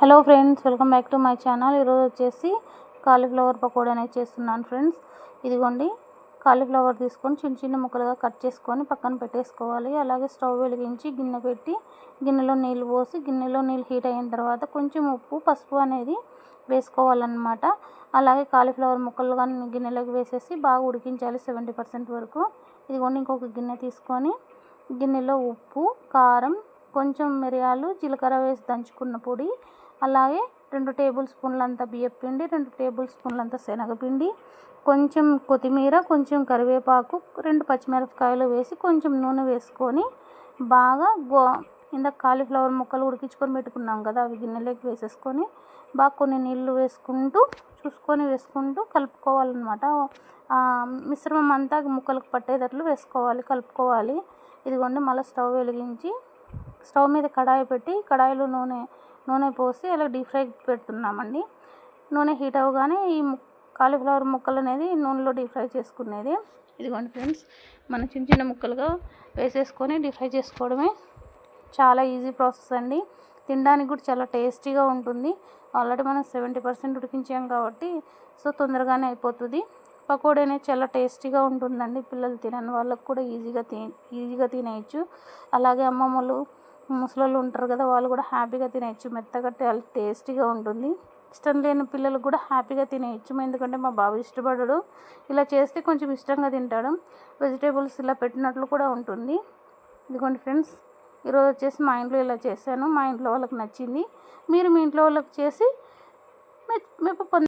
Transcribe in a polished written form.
Hello friends, welcome back to my channel. ఈరోజు వచ్చేసి cauliflower pakodi అనేది చేస్తున్నాను ఫ్రెండ్స్. ఇదిగోండి, కాలీఫ్లవర్ తీసుకొని చిన్న చిన్న ముక్కలుగా కట్ చేసుకొని పక్కన పెట్టేసుకోవాలి. అలాగే స్టవ్ వెలిగించి గిన్నె పెట్టి గిన్నెలో నీళ్ళు పోసి గిన్నెలో నీళ్ళు హీట్ అయిన తర్వాత కొంచెం ఉప్పు పసుపు అనేది వేసుకోవాలన్నమాట. అలాగే కాలీఫ్లవర్ ముక్కలు కానీ గిన్నెలోకి వేసేసి బాగా ఉడికించాలి 70% వరకు. ఇదిగోండి, ఇంకొక గిన్నె తీసుకొని గిన్నెలో ఉప్పు, కారం, కొంచెం మిరియాలు, జీలకర్ర వేసి దంచుకున్న పొడి, అలాగే 2 టేబుల్ స్పూన్లంత బియ్యపిండి, 2 టేబుల్ స్పూన్లంత శనగపిండి, కొంచెం కొత్తిమీర, కొంచెం కరివేపాకు, 2 పచ్చిమిరపకాయలు వేసి కొంచెం నూనె వేసుకొని బాగా ఇందాక కాలీఫ్లవర్ ముక్కలు ఉడికించుకొని పెట్టుకున్నాం కదా, అవి గిన్నెలోకి వేసేసుకొని బాగా కొన్ని నీళ్ళు వేసుకుంటూ కలుపుకోవాలన్నమాట. మిశ్రమం అంతా ముక్కలకు పట్టేటట్లు కలుపుకోవాలి. ఇదిగోండి, మళ్ళీ స్టవ్ వెలిగించి స్టవ్ మీద కడాయి పెట్టి కడాయిలో నూనె పోసి అలా డీప్ ఫ్రై పెడుతున్నామండి. నూనె హీట్ అవ్వగానే ఈ కాలీఫ్లవర్ ముక్కలు అనేది నూనెలో డీప్ ఫ్రై చేసుకునేది. ఇదిగోండి ఫ్రెండ్స్, మనం చిన్న చిన్న ముక్కలుగా వేసేసుకొని డీప్ ఫ్రై చేసుకోవడమే. చాలా ఈజీ ప్రాసెస్ అండి. తినడానికి కూడా చాలా టేస్టీగా ఉంటుంది. ఆల్రెడీ మనం 70% ఉడికించాం కాబట్టి తొందరగానే అయిపోతుంది. పకోడీ అనేది చాలా టేస్టీగా ఉంటుందండి. పిల్లలు తినని వాళ్ళకు కూడా ఈజీగా తినేయచ్చు. అలాగే అమ్మమ్మలు, ముసలోళ్ళు ఉంటారు కదా, వాళ్ళు కూడా హ్యాపీగా తినేయచ్చు. మెత్తగా చాలా టేస్టీగా ఉంటుంది. ఇష్టం లేని పిల్లలు కూడా హ్యాపీగా తినేయచ్చు. ఎందుకంటే మా బాబు ఇష్టపడడు. ఇలా చేస్తే కొంచెం ఇష్టంగా తింటాడు. వెజిటేబుల్స్ ఇలా పెట్టినట్లు కూడా ఉంటుంది. ఇదిగోండి ఫ్రెండ్స్, ఈరోజు వచ్చేసి మా ఇంట్లో ఇలా చేశాను. మా ఇంట్లో వాళ్ళకి నచ్చింది. మీరు మీ ఇంట్లో వాళ్ళకి చేసి మెప్పు